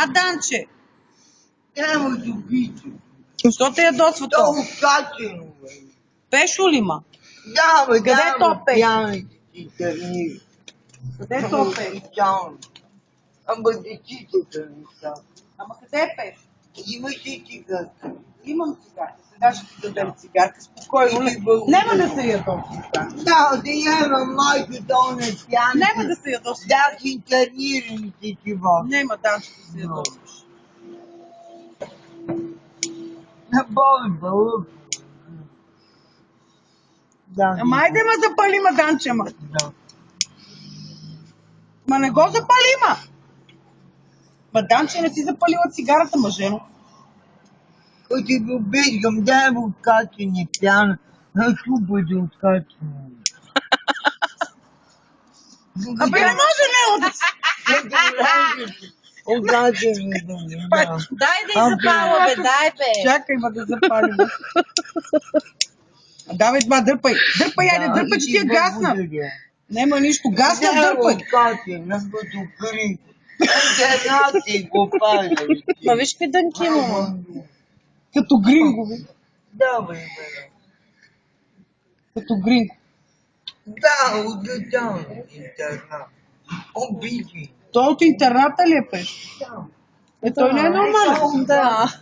Данче! Няма добито. Що те ядосва то? То качено, бе. Пешо ли ма? Да, бе, Къде да, то бе, пеше? пияните си търни. Къде то пеше? Ама дечицата не са. Ама къде пеше? Имаш ли цигарка? Имам цигарка. Сега ще ти дадем цигарка. Спокойно. Нема да се ядосва. Да, да няма майката, он е пияна. Нема да се ядосва. Да, с интернираните си води. Нема, Данче, да се ядосваш. На Бог. Да, Ама айде ма запали, ма, Данче, ма. да. Ма не го запали, ма. Ма, Данче, не си запалила цигарата, мъжено. Като ти го бежгам, дай му откачане пяна. На шупа да откачане. Абе, не може него да си. Откачане да ми дам. Дай да й запала, бе, дай, бе. Чакай, ма да запалим. Давай, ма, дърпай. Дърпай, айде, дърпай, че ти е гасна. Нема нищо. Гасна, дърпай. Откачане, като крик. Интернати го паля. Ма виж какви дънки има. Като грингови. Да, бе. Като гринго. Да, от интернат. Обиди. Той от интерната ли е пеш? Да. Той не е нормален. Да.